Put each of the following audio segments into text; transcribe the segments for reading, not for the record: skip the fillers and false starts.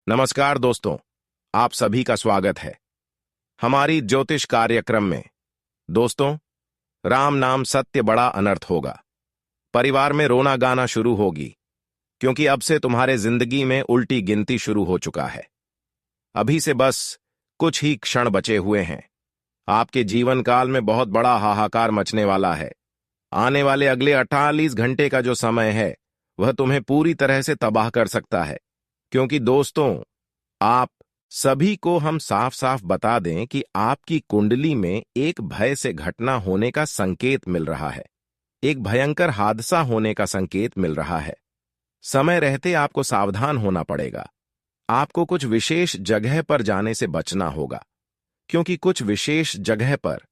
नमस्कार दोस्तों, आप सभी का स्वागत है हमारी ज्योतिष कार्यक्रम में। दोस्तों, राम नाम सत्य बड़ा अनर्थ होगा। परिवार में रोना गाना शुरू होगी, क्योंकि अब से तुम्हारे जिंदगी में उल्टी गिनती शुरू हो चुका है। अभी से बस कुछ ही क्षण बचे हुए हैं। आपके जीवन काल में बहुत बड़ा हाहाकार मचने वाला है। आने वाले अगले 48 घंटे का जो समय है, वह तुम्हें पूरी तरह से तबाह कर सकता है। क्योंकि दोस्तों, आप सभी को हम साफ साफ बता दें कि आपकी कुंडली में एक भय से घटना होने का संकेत मिल रहा है। एक भयंकर हादसा होने का संकेत मिल रहा है। समय रहते आपको सावधान होना पड़ेगा। आपको कुछ विशेष जगह पर जाने से बचना होगा, क्योंकि कुछ विशेष जगह पर,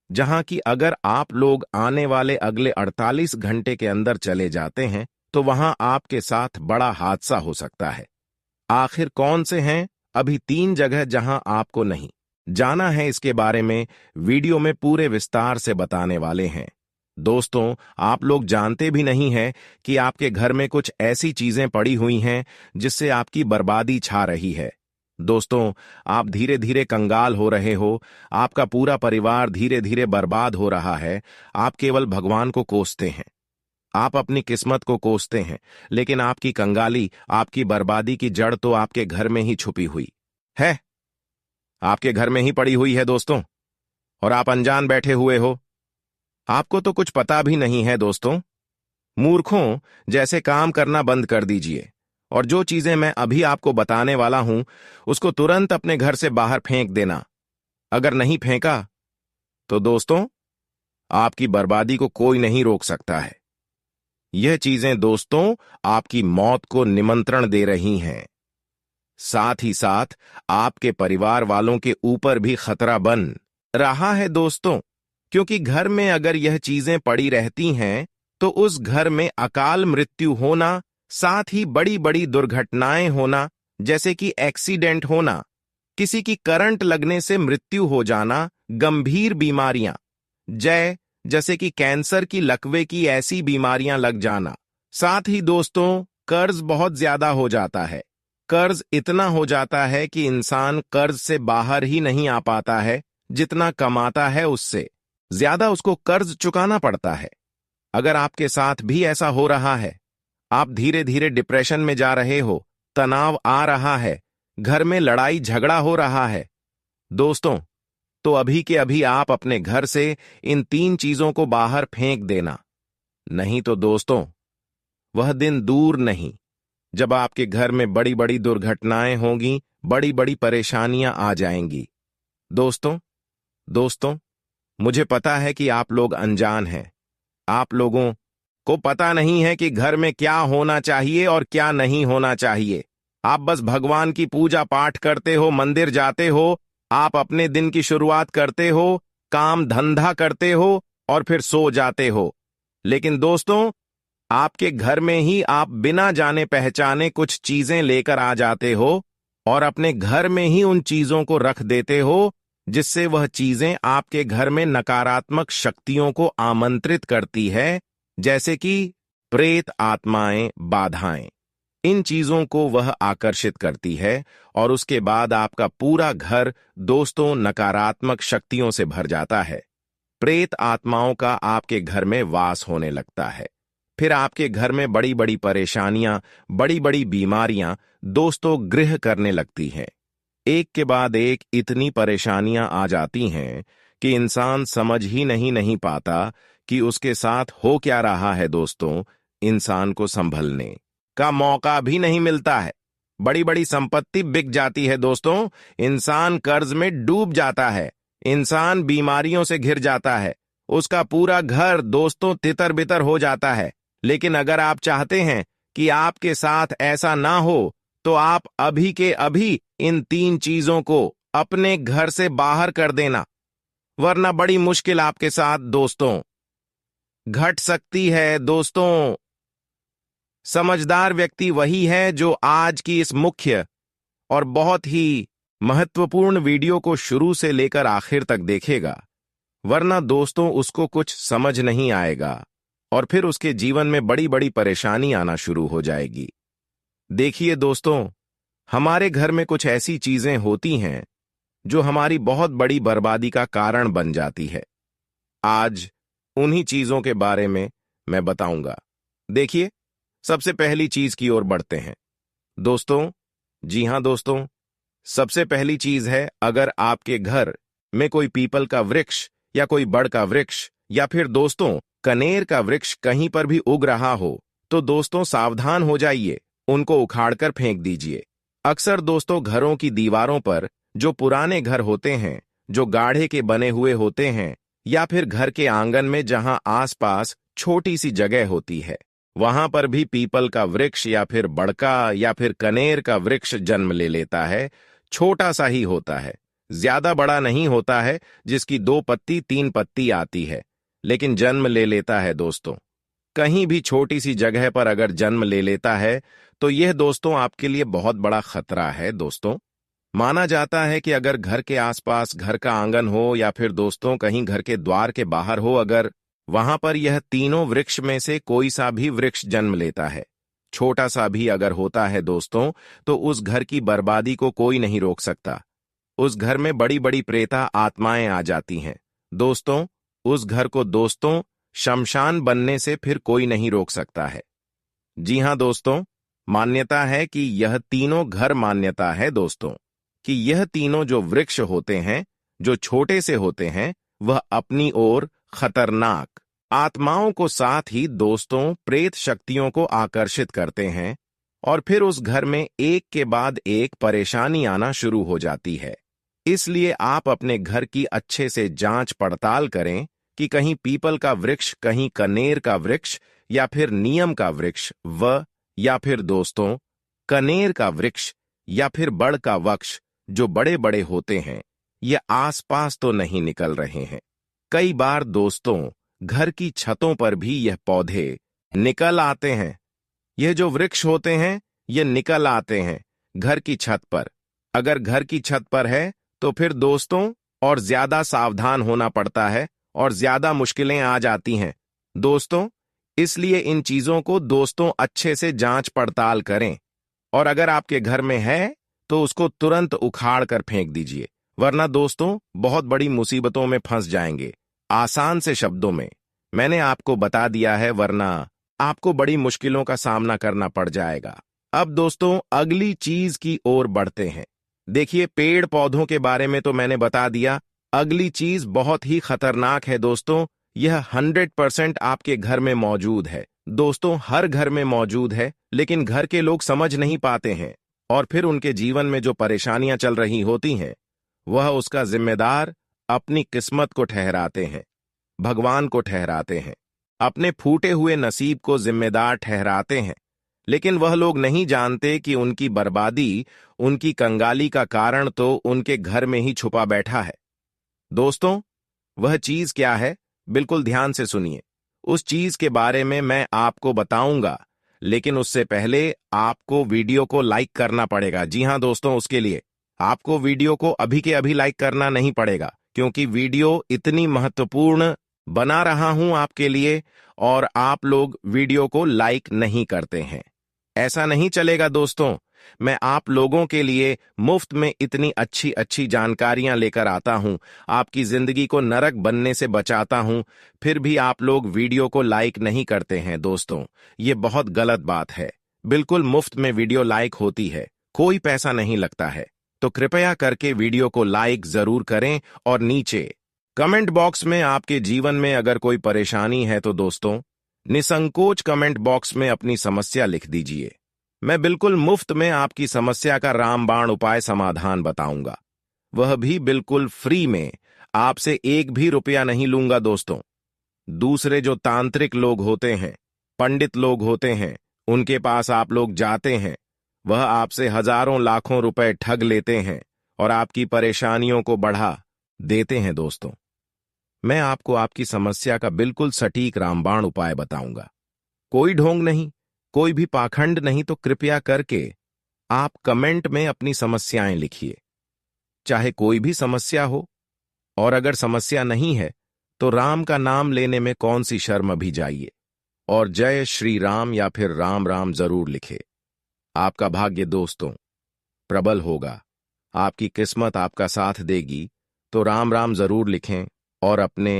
जहां कि अगर आप लोग आने वाले अगले 48 घंटे के अंदर चले जाते हैं तो वहां आपके साथ बड़ा हादसा हो सकता है। आखिर कौन से हैं? अभी 3 जगह जहां आपको नहीं जाना है, इसके बारे में वीडियो में पूरे विस्तार से बताने वाले हैं। दोस्तों, आप लोग जानते भी नहीं हैं कि आपके घर में कुछ ऐसी चीजें पड़ी हुई हैं जिससे आपकी बर्बादी छा रही है। दोस्तों, आप धीरे धीरे कंगाल हो रहे हो। आपका पूरा परिवार धीरे धीरे बर्बाद हो रहा है। आप केवल भगवान को कोसते हैं, आप अपनी किस्मत को कोसते हैं, लेकिन आपकी कंगाली, आपकी बर्बादी की जड़ तो आपके घर में ही छुपी हुई है। आपके घर में ही पड़ी हुई है दोस्तों, और आप अनजान बैठे हुए हो। आपको तो कुछ पता भी नहीं है। दोस्तों, मूर्खों जैसे काम करना बंद कर दीजिए, और जो चीजें मैं अभी आपको बताने वाला हूं उसको तुरंत अपने घर से बाहर फेंक देना। अगर नहीं फेंका तो दोस्तों, आपकी बर्बादी को कोई नहीं रोक सकता है। यह चीजें दोस्तों आपकी मौत को निमंत्रण दे रही हैं। साथ ही साथ आपके परिवार वालों के ऊपर भी खतरा बन रहा है दोस्तों, क्योंकि घर में अगर यह चीजें पड़ी रहती हैं तो उस घर में अकाल मृत्यु होना, साथ ही बड़ी बड़ी दुर्घटनाएं होना, जैसे कि एक्सीडेंट होना, किसी की करंट लगने से मृत्यु हो जाना, गंभीर बीमारियां जैसे कि कैंसर की, लकवे की ऐसी बीमारियां लग जाना। साथ ही दोस्तों, कर्ज बहुत ज्यादा हो जाता है। कर्ज इतना हो जाता है कि इंसान कर्ज से बाहर ही नहीं आ पाता है। जितना कमाता है उससे ज्यादा उसको कर्ज चुकाना पड़ता है। अगर आपके साथ भी ऐसा हो रहा है, आप धीरे धीरे डिप्रेशन में जा रहे हो, तनाव आ रहा है, घर में लड़ाई झगड़ा हो रहा है, दोस्तों, तो अभी के अभी आप अपने घर से इन 3 चीजों को बाहर फेंक देना। नहीं तो दोस्तों, वह दिन दूर नहीं जब आपके घर में बड़ी बड़ी दुर्घटनाएं होंगी, बड़ी बड़ी परेशानियां आ जाएंगी। दोस्तों, मुझे पता है कि आप लोग अनजान हैं। आप लोगों को पता नहीं है कि घर में क्या होना चाहिए और क्या नहीं होना चाहिए। आप बस भगवान की पूजा पाठ करते हो, मंदिर जाते हो, आप अपने दिन की शुरुआत करते हो, काम धंधा करते हो और फिर सो जाते हो। लेकिन दोस्तों, आपके घर में ही आप बिना जाने पहचाने कुछ चीजें लेकर आ जाते हो और अपने घर में ही उन चीजों को रख देते हो, जिससे वह चीजें आपके घर में नकारात्मक शक्तियों को आमंत्रित करती है, जैसे कि प्रेत आत्माएं, बाधाएं। इन चीजों को वह आकर्षित करती है और उसके बाद आपका पूरा घर दोस्तों नकारात्मक शक्तियों से भर जाता है। प्रेत आत्माओं का आपके घर में वास होने लगता है। फिर आपके घर में बड़ी बड़ी परेशानियां, बड़ी बड़ी बीमारियां दोस्तों गृह करने लगती हैं। एक के बाद एक इतनी परेशानियां आ जाती हैं कि इंसान समझ ही नहीं पाता कि उसके साथ हो क्या रहा है। दोस्तों, इंसान को संभलने का मौका भी नहीं मिलता है। बड़ी बड़ी संपत्ति बिक जाती है दोस्तों, इंसान कर्ज में डूब जाता है, इंसान बीमारियों से घिर जाता है, उसका पूरा घर दोस्तों तितर बितर हो जाता है। लेकिन अगर आप चाहते हैं कि आपके साथ ऐसा ना हो, तो आप अभी के अभी इन 3 चीजों को अपने घर से बाहर कर देना, वरना बड़ी मुश्किल आपके साथ दोस्तों घट सकती है। दोस्तों, समझदार व्यक्ति वही है जो आज की इस मुख्य और बहुत ही महत्वपूर्ण वीडियो को शुरू से लेकर आखिर तक देखेगा, वरना दोस्तों उसको कुछ समझ नहीं आएगा और फिर उसके जीवन में बड़ी बड़ी परेशानी आना शुरू हो जाएगी। देखिए दोस्तों, हमारे घर में कुछ ऐसी चीजें होती हैं जो हमारी बहुत बड़ी बर्बादी का कारण बन जाती है। आज उन्हीं चीजों के बारे में मैं बताऊंगा। देखिए, सबसे पहली चीज की ओर बढ़ते हैं दोस्तों। जी हां दोस्तों, सबसे पहली चीज है, अगर आपके घर में कोई पीपल का वृक्ष या कोई बड़ का वृक्ष या फिर दोस्तों कनेर का वृक्ष कहीं पर भी उग रहा हो तो दोस्तों सावधान हो जाइए, उनको उखाड़कर फेंक दीजिए। अक्सर दोस्तों घरों की दीवारों पर जो पुराने घर होते हैं, जो गाढ़े के बने हुए होते हैं, या फिर घर के आंगन में जहां आसपास छोटी सी जगह होती है, वहां पर भी पीपल का वृक्ष या फिर बड़का या फिर कनेर का वृक्ष जन्म ले लेता है। छोटा सा ही होता है, ज्यादा बड़ा नहीं होता है, जिसकी 2 पत्ती 3 पत्ती आती है, लेकिन जन्म ले लेता है दोस्तों। कहीं भी छोटी सी जगह पर अगर जन्म ले लेता है तो यह दोस्तों आपके लिए बहुत बड़ा खतरा है दोस्तों। माना जाता है कि अगर घर के आसपास घर का आंगन हो या फिर दोस्तों कहीं घर के द्वार के बाहर हो, अगर वहां पर यह तीनों वृक्ष में से कोई सा भी वृक्ष जन्म लेता है, छोटा सा भी अगर होता है दोस्तों, तो उस घर की बर्बादी को कोई नहीं रोक सकता। उस घर में बड़ी बड़ी प्रेता आत्माएं आ जाती हैं दोस्तों। उस घर को दोस्तों शमशान बनने से फिर कोई नहीं रोक सकता है। जी हां दोस्तों, मान्यता है कि यह तीनों घर मान्यता है दोस्तों कि यह तीनों जो वृक्ष होते हैं, जो छोटे से होते हैं, वह अपनी ओर खतरनाक आत्माओं को साथ ही दोस्तों प्रेत शक्तियों को आकर्षित करते हैं और फिर उस घर में एक के बाद एक परेशानी आना शुरू हो जाती है। इसलिए आप अपने घर की अच्छे से जांच पड़ताल करें कि कहीं पीपल का वृक्ष, कहीं कनेर का वृक्ष या फिर नीम का वृक्ष या फिर दोस्तों कनेर का वृक्ष या फिर बड़ का वृक्ष जो बड़े बड़े होते हैं, ये आसपास तो नहीं निकल रहे हैं। कई बार दोस्तों घर की छतों पर भी यह पौधे निकल आते हैं। यह जो वृक्ष होते हैं ये निकल आते हैं घर की छत पर। अगर घर की छत पर है तो फिर दोस्तों और ज्यादा सावधान होना पड़ता है और ज्यादा मुश्किलें आ जाती हैं दोस्तों। इसलिए इन चीजों को दोस्तों अच्छे से जांच पड़ताल करें और अगर आपके घर में है तो उसको तुरंत उखाड़ कर फेंक दीजिए, वरना दोस्तों बहुत बड़ी मुसीबतों में फंस जाएंगे। आसान से शब्दों में मैंने आपको बता दिया है, वरना आपको बड़ी मुश्किलों का सामना करना पड़ जाएगा। अब दोस्तों अगली चीज की ओर बढ़ते हैं। देखिए, पेड़ पौधों के बारे में तो मैंने बता दिया, अगली चीज बहुत ही खतरनाक है दोस्तों। यह 100% आपके घर में मौजूद है दोस्तों, हर घर में मौजूद है, लेकिन घर के लोग समझ नहीं पाते हैं और फिर उनके जीवन में जो परेशानियां चल रही होती हैं, वह उसका जिम्मेदार अपनी किस्मत को ठहराते हैं, भगवान को ठहराते हैं, अपने फूटे हुए नसीब को जिम्मेदार ठहराते हैं। लेकिन वह लोग नहीं जानते कि उनकी बर्बादी, उनकी कंगाली का कारण तो उनके घर में ही छुपा बैठा है दोस्तों। वह चीज क्या है, बिल्कुल ध्यान से सुनिए। उस चीज के बारे में मैं आपको बताऊंगा, लेकिन उससे पहले आपको वीडियो को लाइक करना पड़ेगा। जी हां दोस्तों, उसके लिए आपको वीडियो को अभी के अभी लाइक करना नहीं पड़ेगा, क्योंकि वीडियो इतनी महत्वपूर्ण बना रहा हूं आपके लिए और आप लोग वीडियो को लाइक नहीं करते हैं। ऐसा नहीं चलेगा दोस्तों। मैं आप लोगों के लिए मुफ्त में इतनी अच्छी अच्छी जानकारियां लेकर आता हूं, आपकी जिंदगी को नरक बनने से बचाता हूं, फिर भी आप लोग वीडियो को लाइक नहीं करते हैं दोस्तों। ये बहुत गलत बात है। बिल्कुल मुफ्त में वीडियो लाइक होती है, कोई पैसा नहीं लगता है, तो कृपया करके वीडियो को लाइक जरूर करें और नीचे कमेंट बॉक्स में आपके जीवन में अगर कोई परेशानी है तो दोस्तों निसंकोच कमेंट बॉक्स में अपनी समस्या लिख दीजिए। मैं बिल्कुल मुफ्त में आपकी समस्या का रामबाण उपाय समाधान बताऊंगा, वह भी बिल्कुल फ्री में। आपसे एक भी रुपया नहीं लूंगा दोस्तों। दूसरे जो तांत्रिक लोग होते हैं, पंडित लोग होते हैं, उनके पास आप लोग जाते हैं, वह आपसे हजारों लाखों रुपए ठग लेते हैं और आपकी परेशानियों को बढ़ा देते हैं दोस्तों। मैं आपको आपकी समस्या का बिल्कुल सटीक रामबाण उपाय बताऊंगा। कोई ढोंग नहीं, कोई भी पाखंड नहीं, तो कृपया करके आप कमेंट में अपनी समस्याएं लिखिए, चाहे कोई भी समस्या हो। और अगर समस्या नहीं है तो राम का नाम लेने में कौन सी शर्म भी जाइए और जय श्री राम या फिर राम राम जरूर लिखे। आपका भाग्य दोस्तों प्रबल होगा। आपकी किस्मत आपका साथ देगी तो राम राम जरूर लिखें और अपने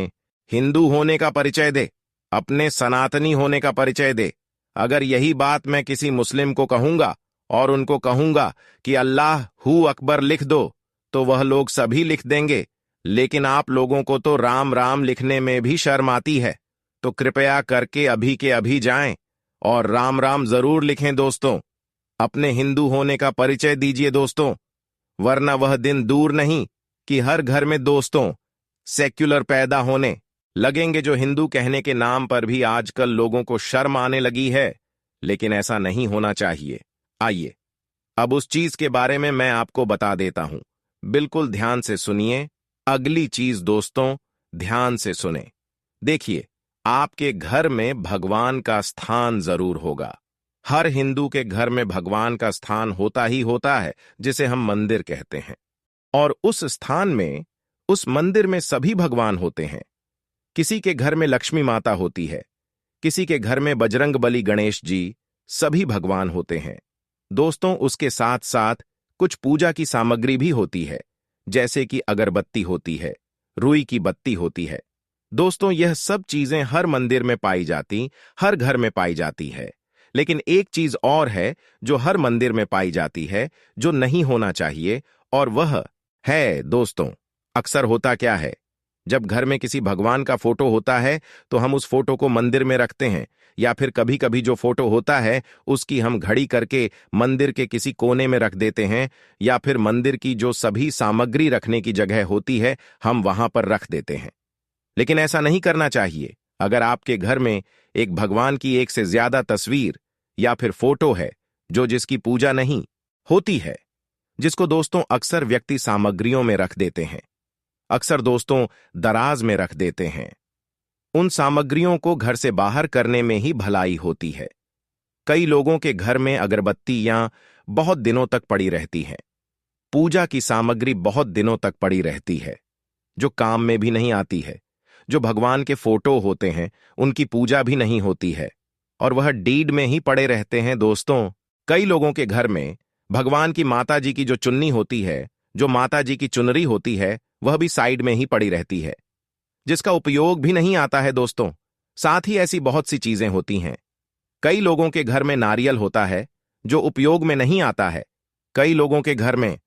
हिंदू होने का परिचय दे, अपने सनातनी होने का परिचय दे। अगर यही बात मैं किसी मुस्लिम को कहूंगा और उनको कहूंगा कि अल्लाह हू अकबर लिख दो, तो वह लोग सभी लिख देंगे, लेकिन आप लोगों को तो राम राम लिखने में भी शर्म आती है। तो कृपया करके अभी के अभी जाएं और राम राम जरूर लिखें दोस्तों। अपने हिंदू होने का परिचय दीजिए दोस्तों, वरना वह दिन दूर नहीं कि हर घर में दोस्तों सेक्युलर पैदा होने लगेंगे। जो हिंदू कहने के नाम पर भी आजकल लोगों को शर्म आने लगी है, लेकिन ऐसा नहीं होना चाहिए। आइए अब उस चीज के बारे में मैं आपको बता देता हूं, बिल्कुल ध्यान से सुनिए। अगली चीज दोस्तों, ध्यान से सुने। देखिए, आपके घर में भगवान का स्थान जरूर होगा। हर हिंदू के घर में भगवान का स्थान होता ही होता है, जिसे हम मंदिर कहते हैं। और उस स्थान में, उस मंदिर में सभी भगवान होते हैं। किसी के घर में लक्ष्मी माता होती है, किसी के घर में बजरंगबली गणेश जी, सभी भगवान होते हैं दोस्तों। उसके साथ साथ कुछ पूजा की सामग्री भी होती है, जैसे कि अगरबत्ती होती है, रुई की बत्ती होती है। दोस्तों, यह सब चीजें हर मंदिर में पाई जाती, हर घर में पाई जाती है। लेकिन एक चीज और है जो हर मंदिर में पाई जाती है, जो नहीं होना चाहिए, और वह है दोस्तों, अक्सर होता क्या है, जब घर में किसी भगवान का फोटो होता है तो हम उस फोटो को मंदिर में रखते हैं, या फिर कभी कभी जो फोटो होता है उसकी हम घड़ी करके मंदिर के किसी कोने में रख देते हैं, या फिर मंदिर की जो सभी सामग्री रखने की जगह होती है हम वहां पर रख देते हैं। लेकिन ऐसा नहीं करना चाहिए। अगर आपके घर में एक भगवान की एक से ज्यादा तस्वीर या फिर फोटो है जो जिसकी पूजा नहीं होती है, जिसको दोस्तों अक्सर व्यक्ति सामग्रियों में रख देते हैं, अक्सर दोस्तों दराज में रख देते हैं, उन सामग्रियों को घर से बाहर करने में ही भलाई होती है। कई लोगों के घर में अगरबत्तियां बहुत दिनों तक पड़ी रहती हैं, पूजा की सामग्री बहुत दिनों तक पड़ी रहती है, जो काम में भी नहीं आती है। जो भगवान के फोटो होते हैं उनकी पूजा भी नहीं होती है, और वह डीड में ही पड़े रहते हैं दोस्तों। कई लोगों के घर में भगवान की माता जी की जो चुन्नी होती है, जो माता जी की चुनरी होती है, वह भी साइड में ही पड़ी रहती है, जिसका उपयोग भी नहीं आता है दोस्तों। साथ ही ऐसी बहुत सी चीजें होती हैं। कई लोगों के घर में नारियल होता है जो उपयोग में नहीं आता है। कई लोगों के घर में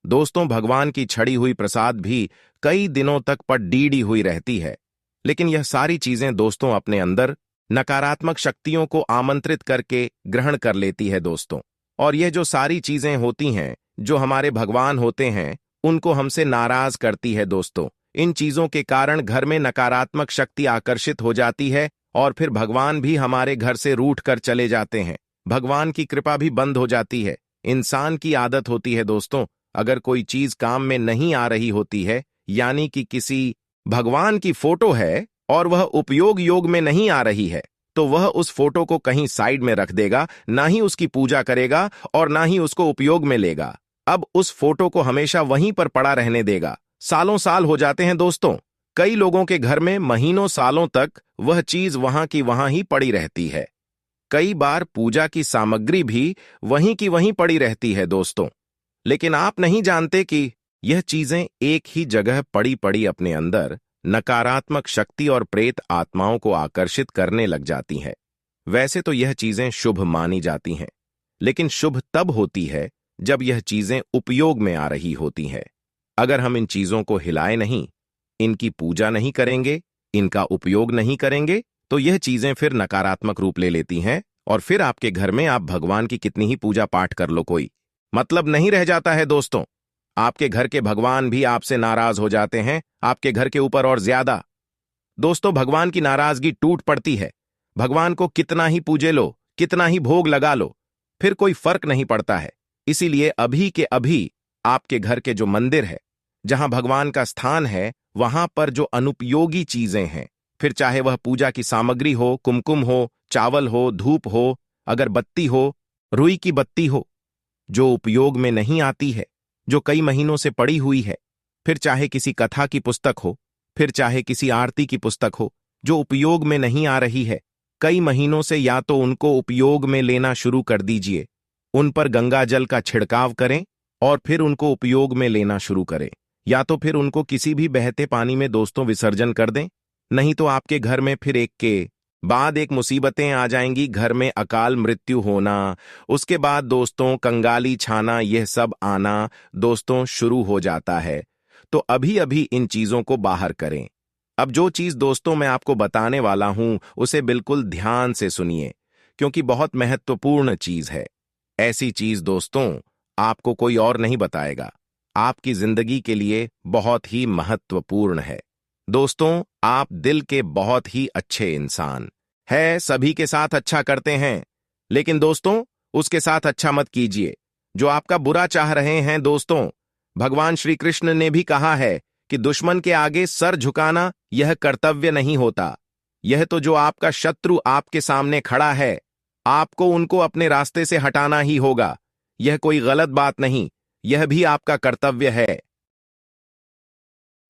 दोस्तों भगवान की छड़ी हुई प्रसाद भी कई दिनों तक पडीडी हुई रहती है। लेकिन यह सारी चीजें दोस्तों अपने अंदर नकारात्मक शक्तियों को आमंत्रित करके ग्रहण कर लेती है दोस्तों। और यह जो सारी चीजें होती हैं, जो हमारे भगवान होते हैं, उनको हमसे नाराज करती है दोस्तों। इन चीजों के कारण घर में नकारात्मक शक्ति आकर्षित हो जाती है, और फिर भगवान भी हमारे घर से रूठ कर चले जाते हैं। भगवान की कृपा भी बंद हो जाती है। इंसान की आदत होती है दोस्तों, अगर कोई चीज काम में नहीं आ रही होती है, यानी कि किसी भगवान की फोटो है और वह उपयोग योग में नहीं आ रही है, तो वह उस फोटो को कहीं साइड में रख देगा, ना ही उसकी पूजा करेगा और ना ही उसको उपयोग में लेगा। अब उस फोटो को हमेशा वहीं पर पड़ा रहने देगा। सालों साल हो जाते हैं दोस्तों। कई लोगों के घर में महीनों सालों तक वह चीज वहां की वहां ही पड़ी रहती है। कई बार पूजा की सामग्री भी वहीं की वहीं पड़ी रहती है दोस्तों। लेकिन आप नहीं जानते कि यह चीजें एक ही जगह पड़ी पड़ी अपने अंदर नकारात्मक शक्ति और प्रेत आत्माओं को आकर्षित करने लग जाती हैं। वैसे तो यह चीजें शुभ मानी जाती हैं, लेकिन शुभ तब होती है जब यह चीजें उपयोग में आ रही होती हैं। अगर हम इन चीजों को हिलाए नहीं, इनकी पूजा नहीं करेंगे, इनका उपयोग नहीं करेंगे, तो यह चीजें फिर नकारात्मक रूप ले लेती हैं, और फिर आपके घर में आप भगवान की कितनी ही पूजा पाठ कर लो, कोई मतलब नहीं रह जाता है दोस्तों। आपके घर के भगवान भी आपसे नाराज हो जाते हैं, आपके घर के ऊपर और ज्यादा। दोस्तों, भगवान की नाराजगी टूट पड़ती है। भगवान को कितना ही पूजे लो, कितना ही भोग लगा लो, फिर कोई फर्क नहीं पड़ता है। इसीलिए अभी के अभी आपके घर के जो मंदिर है, जहां भगवान का स्थान है, वहां पर जो अनुपयोगी चीजें हैं, फिर चाहे वह पूजा की सामग्री हो, कुमकुम हो, चावल हो, धूप हो, अगरबत्ती हो, रुई की बत्ती हो, जो उपयोग में नहीं आती है, जो कई महीनों से पड़ी हुई है, फिर चाहे किसी कथा की पुस्तक हो, फिर चाहे किसी आरती की पुस्तक हो, जो उपयोग में नहीं आ रही है, कई महीनों से या तो उनको उपयोग में लेना शुरू कर दीजिए, उन पर गंगा जल का छिड़काव करें और फिर उनको उपयोग में लेना शुरू करें, या तो फिर उनको किसी भी बहते पानी में दोस्तों विसर्जन कर दें। नहीं तो आपके घर में फिर एक के बाद एक मुसीबतें आ जाएंगी। घर में अकाल मृत्यु होना, उसके बाद दोस्तों कंगाली छाना, यह सब आना दोस्तों शुरू हो जाता है। तो अभी अभी इन चीजों को बाहर करें। अब जो चीज दोस्तों मैं आपको बताने वाला हूं उसे बिल्कुल ध्यान से सुनिए, क्योंकि बहुत महत्वपूर्ण चीज है। ऐसी चीज दोस्तों आपको कोई और नहीं बताएगा, आपकी जिंदगी के लिए बहुत ही महत्वपूर्ण है। दोस्तों, आप दिल के बहुत ही अच्छे इंसान है, सभी के साथ अच्छा करते हैं, लेकिन दोस्तों उसके साथ अच्छा मत कीजिए जो आपका बुरा चाह रहे हैं। दोस्तों, भगवान श्री कृष्ण ने भी कहा है कि दुश्मन के आगे सर झुकाना यह कर्तव्य नहीं होता। यह तो जो आपका शत्रु आपके सामने खड़ा है, आपको उनको अपने रास्ते से हटाना ही होगा। यह कोई गलत बात नहीं, यह भी आपका कर्तव्य है,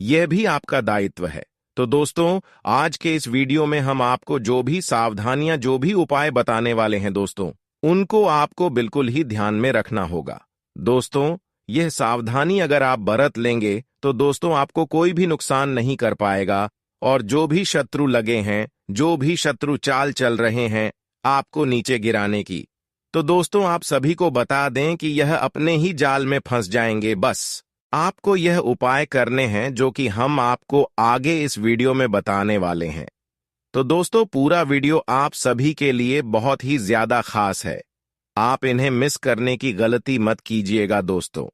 यह भी आपका दायित्व है। तो दोस्तों, आज के इस वीडियो में हम आपको जो भी सावधानियां, जो भी उपाय बताने वाले हैं दोस्तों, उनको आपको बिल्कुल ही ध्यान में रखना होगा। दोस्तों, यह सावधानी अगर आप बरत लेंगे तो दोस्तों आपको कोई भी नुकसान नहीं कर पाएगा, और जो भी शत्रु लगे हैं, जो भी शत्रु चाल चल रहे हैं आपको नीचे गिराने की, तो दोस्तों आप सभी को बता दें कि यह अपने ही जाल में फंस जाएंगे। बस आपको यह उपाय करने हैं जो कि हम आपको आगे इस वीडियो में बताने वाले हैं। तो दोस्तों, पूरा वीडियो आप सभी के लिए बहुत ही ज्यादा खास है, आप इन्हें मिस करने की गलती मत कीजिएगा। दोस्तों,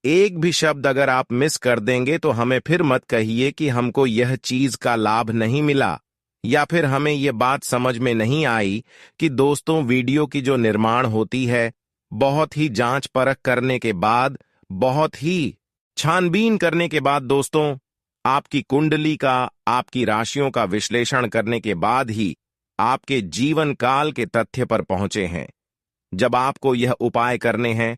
एक भी शब्द अगर आप मिस कर देंगे तो हमें फिर मत कहिए कि हमको यह चीज का लाभ नहीं मिला, या फिर हमें यह बात समझ में नहीं आई कि दोस्तों वीडियो की जो निर्माण होती है, बहुत ही जांच परख करने के बाद, बहुत ही छानबीन करने के बाद दोस्तों, आपकी कुंडली का, आपकी राशियों का विश्लेषण करने के बाद ही आपके जीवन काल के तथ्य पर पहुंचे हैं। जब आपको यह उपाय करने हैं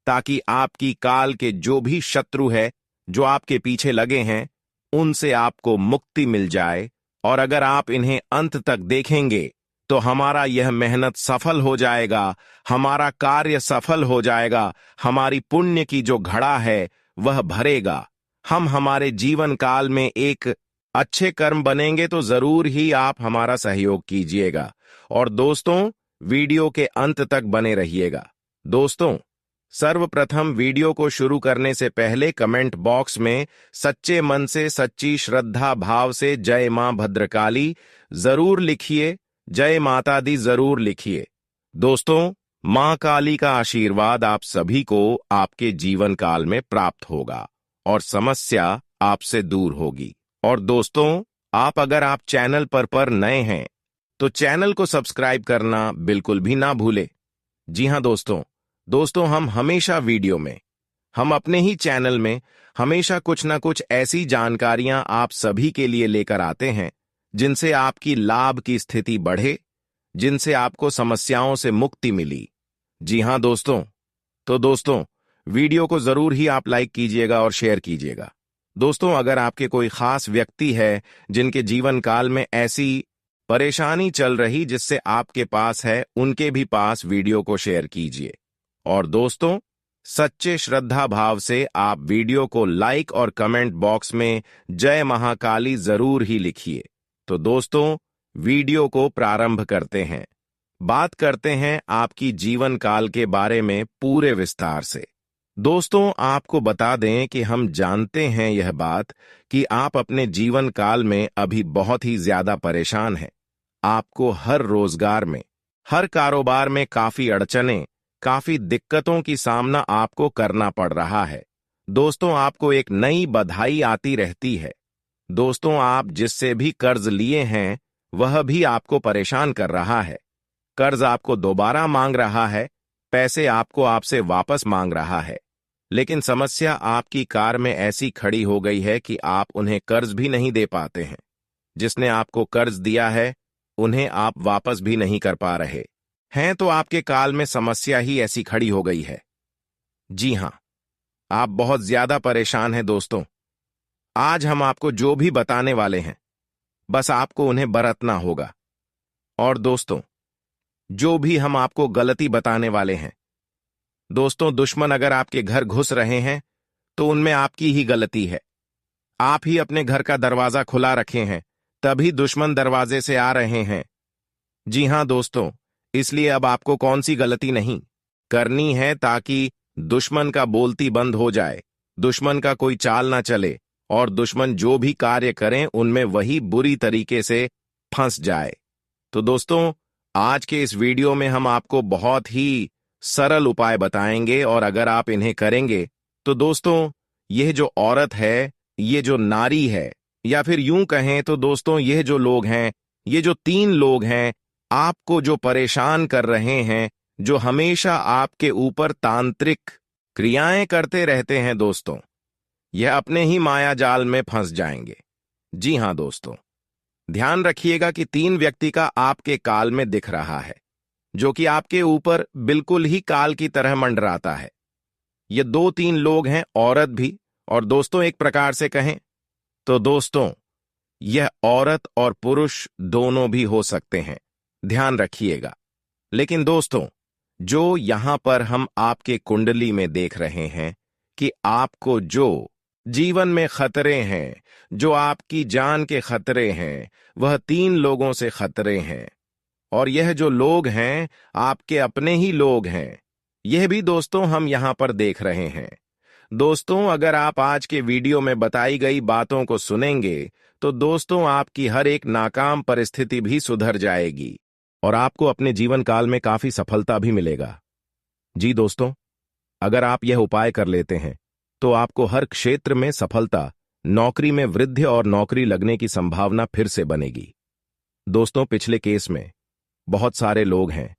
ताकि आपकी काल के जो भी शत्रु है, जो आपके पीछे लगे हैं, उनसे आपको मुक्ति मिल जाए। और अगर आप इन्हें अंत तक देखेंगे तो हमारा यह मेहनत सफल हो जाएगा, हमारा कार्य सफल हो जाएगा, हमारी पुण्य की जो घड़ा है वह भरेगा, हम हमारे जीवन काल में एक अच्छे कर्म बनेंगे। तो जरूर ही आप हमारा सहयोग कीजिएगा, और दोस्तों वीडियो के अंत तक बने रहिएगा। दोस्तों, सर्वप्रथम वीडियो को शुरू करने से पहले कमेंट बॉक्स में सच्चे मन से, सच्ची श्रद्धा भाव से जय मां भद्रकाली जरूर लिखिए, जय माता दी जरूर लिखिए। दोस्तों, मां काली का आशीर्वाद आप सभी को आपके जीवन काल में प्राप्त होगा और समस्या आपसे दूर होगी। और दोस्तों, अगर आप चैनल पर नए हैं तो चैनल को सब्सक्राइब करना बिल्कुल भी ना भूले। जी हां दोस्तों, हम हमेशा वीडियो में, हम अपने ही चैनल में हमेशा कुछ ना कुछ ऐसी जानकारियां आप सभी के लिए लेकर आते हैं जिनसे आपकी लाभ की स्थिति बढ़े, जिनसे आपको समस्याओं से मुक्ति मिली। जी हां दोस्तों, तो दोस्तों वीडियो को जरूर ही आप लाइक कीजिएगा और शेयर कीजिएगा। दोस्तों, अगर आपके कोई खास व्यक्ति है जिनके जीवन काल में ऐसी परेशानी चल रही जिससे आपके पास है, उनके भी पास वीडियो को शेयर कीजिए। और दोस्तों, सच्चे श्रद्धा भाव से आप वीडियो को लाइक और कमेंट बॉक्स में जय महाकाली जरूर ही लिखिए। तो दोस्तों, वीडियो को प्रारंभ करते हैं। बात करते हैं आपकी जीवन काल के बारे में पूरे विस्तार से। दोस्तों, आपको बता दें कि हम जानते हैं यह बात कि आप अपने जीवन काल में अभी बहुत ही ज्यादा परेशान हैं। आपको हर रोजगार में, हर कारोबार में काफी अड़चनें, काफी दिक्कतों की सामना आपको करना पड़ रहा है। दोस्तों, आपको एक नई बधाई आती रहती है। दोस्तों, आप जिससे भी कर्ज लिए हैं वह भी आपको परेशान कर रहा है। कर्ज आपको दोबारा मांग रहा है, पैसे आपको आपसे वापस मांग रहा है। लेकिन समस्या आपकी कार में ऐसी खड़ी हो गई है कि आप उन्हें कर्ज भी नहीं दे पाते हैं। जिसने आपको कर्ज दिया है उन्हें आप वापस भी नहीं कर पा रहे हैं। तो आपके काल में समस्या ही ऐसी खड़ी हो गई है। जी हां, आप बहुत ज्यादा परेशान हैं। दोस्तों, आज हम आपको जो भी बताने वाले हैं, बस आपको उन्हें बरतना होगा। और दोस्तों, जो भी हम आपको गलती बताने वाले हैं, दोस्तों, दुश्मन अगर आपके घर घुस रहे हैं तो उनमें आपकी ही गलती है। आप ही अपने घर का दरवाजा खुला रखे हैं, तभी दुश्मन दरवाजे से आ रहे हैं। जी हां दोस्तों, इसलिए अब आपको कौन सी गलती नहीं करनी है ताकि दुश्मन का बोलती बंद हो जाए, दुश्मन का कोई चाल ना चले और दुश्मन जो भी कार्य करें उनमें वही बुरी तरीके से फंस जाए। तो दोस्तों, आज के इस वीडियो में हम आपको बहुत ही सरल उपाय बताएंगे और अगर आप इन्हें करेंगे तो दोस्तों, यह जो औरत है, ये जो नारी है, या फिर यूं कहें तो दोस्तों यह जो लोग हैं, ये जो 3 लोग हैं, आपको जो परेशान कर रहे हैं, जो हमेशा आपके ऊपर तांत्रिक क्रियाएं करते रहते हैं दोस्तों, यह अपने ही माया जाल में फंस जाएंगे। जी हां दोस्तों, ध्यान रखिएगा कि 3 व्यक्ति का आपके काल में दिख रहा है, जो कि आपके ऊपर बिल्कुल ही काल की तरह मंडराता है। ये 2-3 लोग हैं, औरत भी, और दोस्तों एक प्रकार से कहें तो दोस्तों यह औरत और पुरुष दोनों भी हो सकते हैं, ध्यान रखिएगा। लेकिन दोस्तों, जो यहां पर हम आपके कुंडली में देख रहे हैं कि आपको जो जीवन में खतरे हैं, जो आपकी जान के खतरे हैं, वह 3 लोगों से खतरे हैं। और यह जो लोग हैं आपके अपने ही लोग हैं, यह भी दोस्तों हम यहां पर देख रहे हैं। दोस्तों, अगर आप आज के वीडियो में बताई गई बातों को सुनेंगे तो दोस्तों आपकी हर एक नाकाम परिस्थिति भी सुधर जाएगी और आपको अपने जीवन काल में काफी सफलता भी मिलेगा। जी दोस्तों, अगर आप यह उपाय कर लेते हैं तो आपको हर क्षेत्र में सफलता, नौकरी में वृद्धि और नौकरी लगने की संभावना फिर से बनेगी। दोस्तों, पिछले केस में बहुत सारे लोग हैं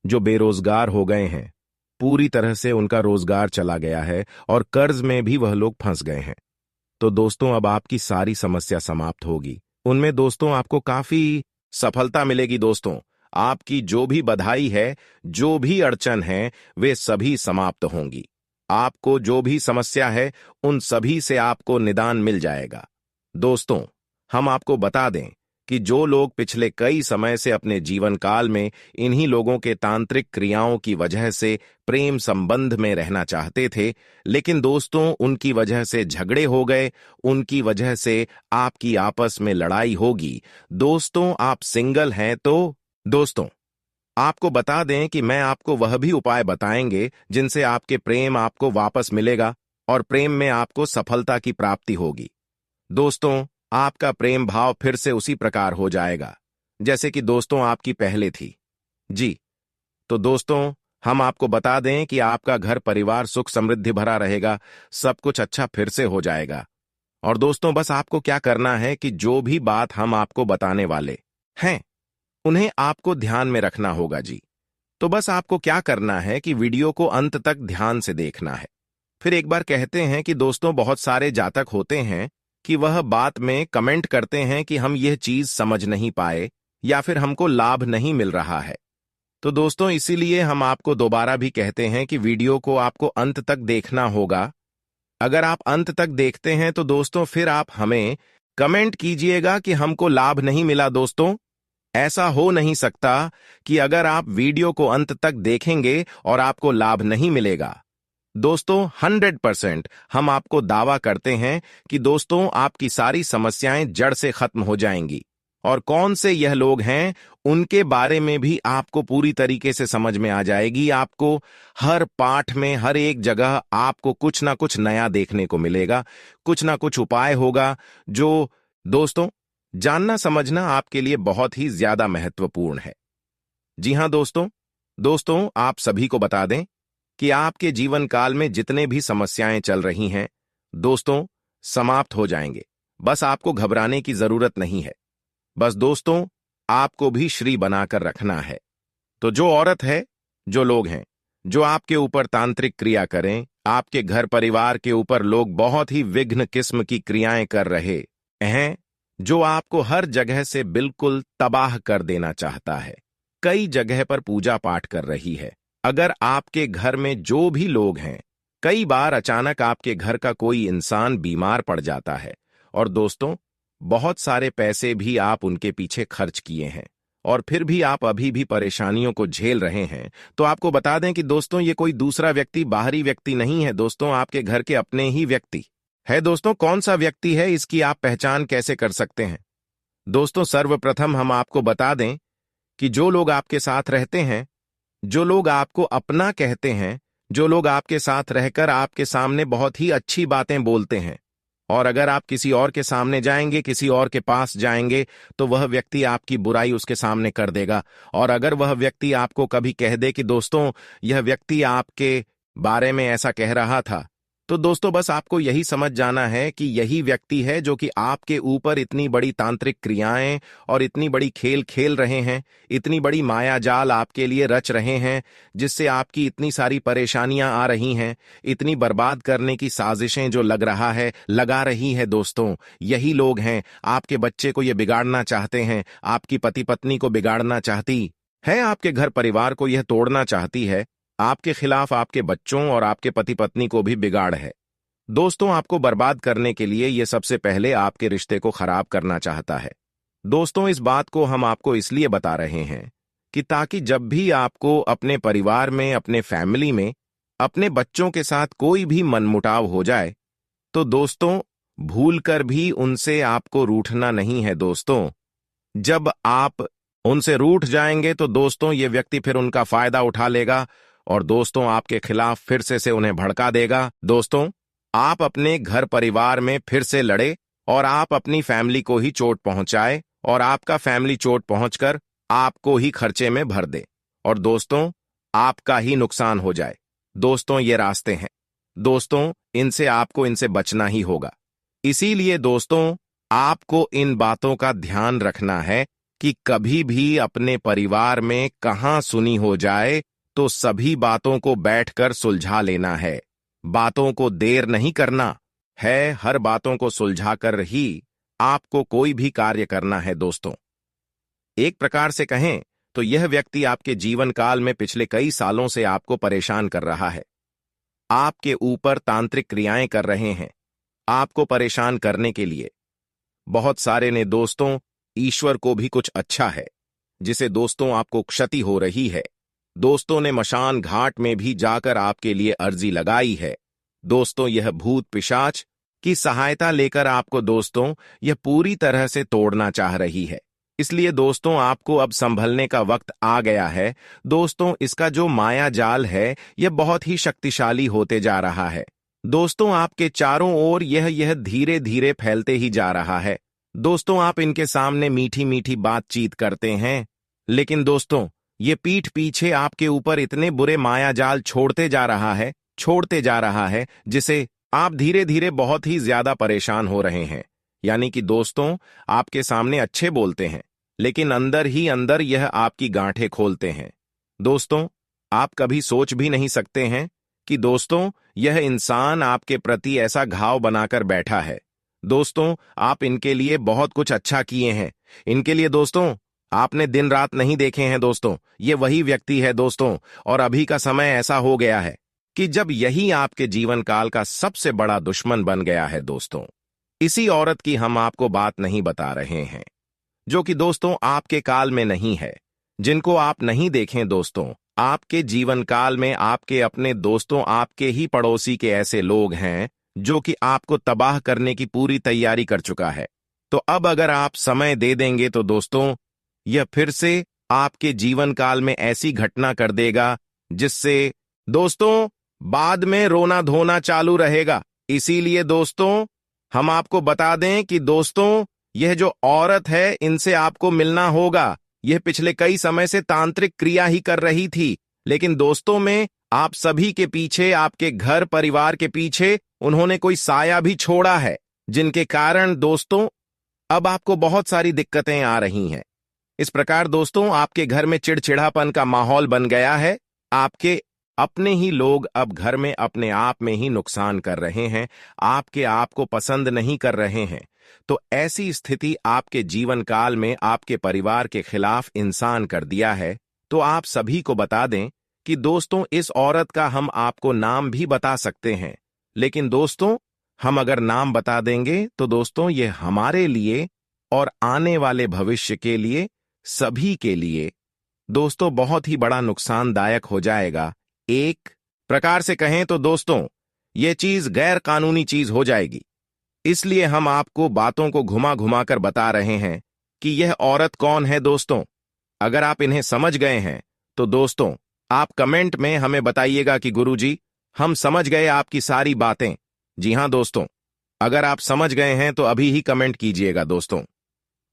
जो बेरोजगार हो गए हैं, पूरी तरह से उनका रोजगार चला गया है और कर्ज में भी वह लोग फंस गए हैं। तो दोस्तों, अब आपकी सारी समस्या समाप्त होगी। उनमें दोस्तों आपको काफी सफलता मिलेगी। दोस्तों, आपकी जो भी बधाई है, जो भी अड़चन है, वे सभी समाप्त होंगी। आपको जो भी समस्या है, उन सभी से आपको निदान मिल जाएगा। दोस्तों, हम आपको बता दें कि जो लोग पिछले कई समय से अपने जीवन काल में इन्हीं लोगों के तांत्रिक क्रियाओं की वजह से प्रेम संबंध में रहना चाहते थे, लेकिन दोस्तों उनकी वजह से झगड़े हो गए, उनकी वजह से आपकी आपस में लड़ाई होगी। दोस्तों, आप सिंगल हैं तो दोस्तों आपको बता दें कि मैं आपको वह भी उपाय बताएंगे जिनसे आपके प्रेम आपको वापस मिलेगा और प्रेम में आपको सफलता की प्राप्ति होगी। दोस्तों, आपका प्रेम भाव फिर से उसी प्रकार हो जाएगा जैसे कि दोस्तों आपकी पहले थी। जी, तो दोस्तों हम आपको बता दें कि आपका घर परिवार सुख समृद्धि भरा रहेगा, सब कुछ अच्छा फिर से हो जाएगा। और दोस्तों, बस आपको क्या करना है कि जो भी बात हम आपको बताने वाले हैं उन्हें आपको ध्यान में रखना होगा। जी, तो बस आपको क्या करना है कि वीडियो को अंत तक ध्यान से देखना है। फिर एक बार कहते हैं कि दोस्तों बहुत सारे जातक होते हैं कि वह बात में कमेंट करते हैं कि हम यह चीज समझ नहीं पाए या फिर हमको लाभ नहीं मिल रहा है। तो दोस्तों इसीलिए हम आपको दोबारा भी कहते हैं कि वीडियो को आपको अंत तक देखना होगा। अगर आप अंत तक देखते हैं तो दोस्तों फिर आप हमें कमेंट कीजिएगा कि हमको लाभ नहीं मिला। दोस्तों, ऐसा हो नहीं सकता कि अगर आप वीडियो को अंत तक देखेंगे और आपको लाभ नहीं मिलेगा। दोस्तों 100% हम आपको दावा करते हैं कि दोस्तों आपकी सारी समस्याएं जड़ से खत्म हो जाएंगी। और कौन से यह लोग हैं उनके बारे में भी आपको पूरी तरीके से समझ में आ जाएगी। आपको हर पाठ में, हर एक जगह आपको कुछ ना कुछ नया देखने को मिलेगा, कुछ ना कुछ उपाय होगा जो दोस्तों जानना समझना आपके लिए बहुत ही ज्यादा महत्वपूर्ण है। जी हां दोस्तों आप सभी को बता दें कि आपके जीवन काल में जितने भी समस्याएं चल रही हैं दोस्तों समाप्त हो जाएंगे। बस आपको घबराने की जरूरत नहीं है। बस दोस्तों आपको भी श्री बनाकर रखना है। तो जो औरत है, जो लोग हैं जो आपके ऊपर तांत्रिक क्रिया करें, आपके घर परिवार के ऊपर लोग बहुत ही विघ्न किस्म की क्रियाएं कर रहे हैं, जो आपको हर जगह से बिल्कुल तबाह कर देना चाहता है, कई जगह पर पूजा पाठ कर रही है। अगर आपके घर में जो भी लोग हैं, कई बार अचानक आपके घर का कोई इंसान बीमार पड़ जाता है और दोस्तों बहुत सारे पैसे भी आप उनके पीछे खर्च किए हैं और फिर भी आप अभी भी परेशानियों को झेल रहे हैं, तो आपको बता दें कि दोस्तों ये कोई दूसरा व्यक्ति, बाहरी व्यक्ति नहीं है दोस्तों, आपके घर के अपने ही व्यक्ति है। दोस्तों कौन सा व्यक्ति है, इसकी आप पहचान कैसे कर सकते हैं? दोस्तों सर्वप्रथम हम आपको बता दें कि जो लोग आपके साथ रहते हैं, जो लोग आपको अपना कहते हैं, जो लोग आपके साथ रहकर आपके सामने बहुत ही अच्छी बातें बोलते हैं, और अगर आप किसी और के सामने जाएंगे, किसी और के पास जाएंगे, तो वह व्यक्ति आपकी बुराई उसके सामने कर देगा। और अगर वह व्यक्ति आपको कभी कह दे कि दोस्तों यह व्यक्ति आपके बारे में ऐसा कह रहा था, तो दोस्तों बस आपको यही समझ जाना है कि यही व्यक्ति है जो कि आपके ऊपर इतनी बड़ी तांत्रिक क्रियाएं और इतनी बड़ी खेल खेल रहे हैं, इतनी बड़ी माया जाल आपके लिए रच रहे हैं, जिससे आपकी इतनी सारी परेशानियां आ रही हैं, इतनी बर्बाद करने की साजिशें जो लगा रही है दोस्तों, यही लोग हैं। आपके बच्चे को ये बिगाड़ना चाहते हैं, आपकी पति पत्नी को बिगाड़ना चाहती है, आपके घर परिवार को यह तोड़ना चाहती है, आपके खिलाफ आपके बच्चों और आपके पति पत्नी को भी बिगाड़ है। दोस्तों आपको बर्बाद करने के लिए ये सबसे पहले आपके रिश्ते को खराब करना चाहता है। दोस्तों इस बात को हम आपको इसलिए बता रहे हैं कि ताकि जब भी आपको अपने परिवार में, अपने फैमिली में, अपने बच्चों के साथ कोई भी मनमुटाव हो जाए, तो दोस्तों भूलकर भी उनसे आपको रूठना नहीं है। दोस्तों जब आप उनसे रूठ जाएंगे तो दोस्तों ये व्यक्ति फिर उनका फायदा उठा लेगा और दोस्तों आपके खिलाफ फिर से उन्हें भड़का देगा। दोस्तों आप अपने घर परिवार में फिर से लड़े और आप अपनी फैमिली को ही चोट पहुंचाए और आपका फैमिली चोट पहुंचकर आपको ही खर्चे में भर दे और दोस्तों आपका ही नुकसान हो जाए। दोस्तों ये रास्ते हैं दोस्तों, इनसे बचना ही होगा। इसीलिए दोस्तों आपको इन बातों का ध्यान रखना है कि कभी भी अपने परिवार में कहां सुनी हो जाए तो सभी बातों को बैठकर सुलझा लेना है। बातों को देर नहीं करना है, हर बातों को सुलझाकर ही आपको कोई भी कार्य करना है। दोस्तों एक प्रकार से कहें तो यह व्यक्ति आपके जीवन काल में पिछले कई सालों से आपको परेशान कर रहा है, आपके ऊपर तांत्रिक क्रियाएं कर रहे हैं, आपको परेशान करने के लिए। बहुत सारे ने दोस्तों ईश्वर को भी कुछ अच्छा है जिसे दोस्तों आपको क्षति हो रही है। दोस्तों ने मशान घाट में भी जाकर आपके लिए अर्जी लगाई है। दोस्तों यह भूत पिशाच की सहायता लेकर आपको दोस्तों यह पूरी तरह से तोड़ना चाह रही है। इसलिए दोस्तों आपको अब संभलने का वक्त आ गया है। दोस्तों इसका जो माया जाल है यह बहुत ही शक्तिशाली होते जा रहा है। दोस्तों आपके चारों ओर यह धीरे धीरे फैलते ही जा रहा है। दोस्तों आप इनके सामने मीठी मीठी बातचीत करते हैं, लेकिन दोस्तों ये पीठ पीछे आपके ऊपर इतने बुरे माया जाल छोड़ते जा रहा है जिसे आप धीरे धीरे बहुत ही ज्यादा परेशान हो रहे हैं। यानी कि दोस्तों आपके सामने अच्छे बोलते हैं, लेकिन अंदर ही अंदर यह आपकी गांठें खोलते हैं। दोस्तों आप कभी सोच भी नहीं सकते हैं कि दोस्तों यह इंसान आपके प्रति ऐसा घाव बनाकर बैठा है। दोस्तों आप इनके लिए बहुत कुछ अच्छा किए हैं, इनके लिए दोस्तों आपने दिन रात नहीं देखे हैं। दोस्तों ये वही व्यक्ति है दोस्तों, और अभी का समय ऐसा हो गया है कि जब यही आपके जीवन काल का सबसे बड़ा दुश्मन बन गया है। दोस्तों इसी औरत की हम आपको बात नहीं बता रहे हैं जो कि दोस्तों आपके काल में नहीं है, जिनको आप नहीं देखें। दोस्तों आपके जीवन काल में आपके अपने दोस्तों, आपके ही पड़ोसी के ऐसे लोग हैं जो कि आपको तबाह करने की पूरी तैयारी कर चुका है। तो अब अगर आप समय दे देंगे तो दोस्तों यह फिर से आपके जीवन काल में ऐसी घटना कर देगा जिससे दोस्तों बाद में रोना धोना चालू रहेगा। इसीलिए दोस्तों हम आपको बता दें कि दोस्तों यह जो औरत है इनसे आपको मिलना होगा। यह पिछले कई समय से तांत्रिक क्रिया ही कर रही थी, लेकिन दोस्तों में आप सभी के पीछे, आपके घर परिवार के पीछे उन्होंने कोई साया भी छोड़ा है, जिनके कारण दोस्तों अब आपको बहुत सारी दिक्कतें आ रही हैं। इस प्रकार दोस्तों आपके घर में चिड़चिड़ापन का माहौल बन गया है। आपके अपने ही लोग अब घर में अपने आप में ही नुकसान कर रहे हैं, आपके आप को पसंद नहीं कर रहे हैं। तो ऐसी स्थिति आपके जीवन काल में आपके परिवार के खिलाफ इंसान कर दिया है। तो आप सभी को बता दें कि दोस्तों इस औरत का हम आपको नाम भी बता सकते हैं, लेकिन दोस्तों हम अगर नाम बता देंगे तो दोस्तों ये हमारे लिए और आने वाले भविष्य के लिए सभी के लिए दोस्तों बहुत ही बड़ा नुकसानदायक हो जाएगा। एक प्रकार से कहें तो दोस्तों ये चीज गैर कानूनी चीज हो जाएगी। इसलिए हम आपको बातों को घुमा घुमा कर बता रहे हैं कि यह औरत कौन है। दोस्तों अगर आप इन्हें समझ गए हैं तो दोस्तों आप कमेंट में हमें बताइएगा कि गुरुजी हम समझ गए आपकी सारी बातें। जी हां दोस्तों, अगर आप समझ गए हैं तो अभी ही कमेंट कीजिएगा। दोस्तों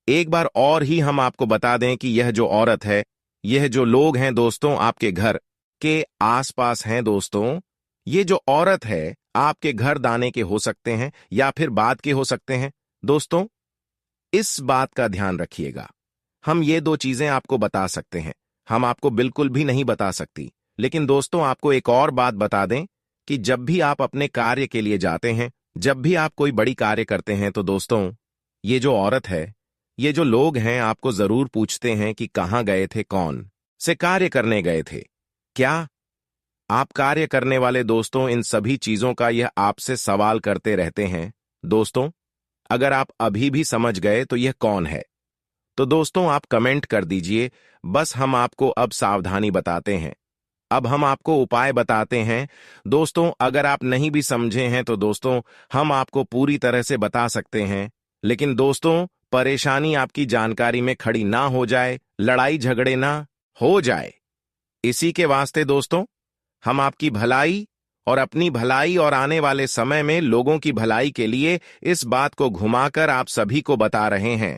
एक बार और ही हम आपको बता दें कि यह जो औरत है, यह जो लोग हैं दोस्तों आपके घर के आसपास हैं। दोस्तों ये जो औरत है आपके घर दाने के हो सकते हैं या फिर बाद के हो सकते हैं। दोस्तों इस बात का ध्यान रखिएगा, हम ये दो चीजें आपको बता सकते हैं, हम आपको बिल्कुल भी नहीं बता सकती। लेकिन दोस्तों आपको एक और बात बता दें कि जब भी आप अपने कार्य के लिए जाते हैं, जब भी आप कोई बड़ी कार्य करते हैं, तो दोस्तों ये जो औरत है, ये जो लोग हैं आपको जरूर पूछते हैं कि कहाँ गए थे, कौन से कार्य करने गए थे, क्या आप कार्य करने वाले। दोस्तों इन सभी चीजों का यह आपसे सवाल करते रहते हैं। दोस्तों अगर आप अभी भी समझ गए तो यह कौन है, तो दोस्तों आप कमेंट कर दीजिए। बस हम आपको अब सावधानी बताते हैं, अब हम आपको उपाय बताते हैं। दोस्तों अगर आप नहीं भी समझे हैं तो दोस्तों हम आपको पूरी तरह से बता सकते हैं, लेकिन दोस्तों परेशानी आपकी जानकारी में खड़ी ना हो जाए, लड़ाई झगड़े ना हो जाए, इसी के वास्ते दोस्तों हम आपकी भलाई और अपनी भलाई और आने वाले समय में लोगों की भलाई के लिए इस बात को घुमाकर आप सभी को बता रहे हैं।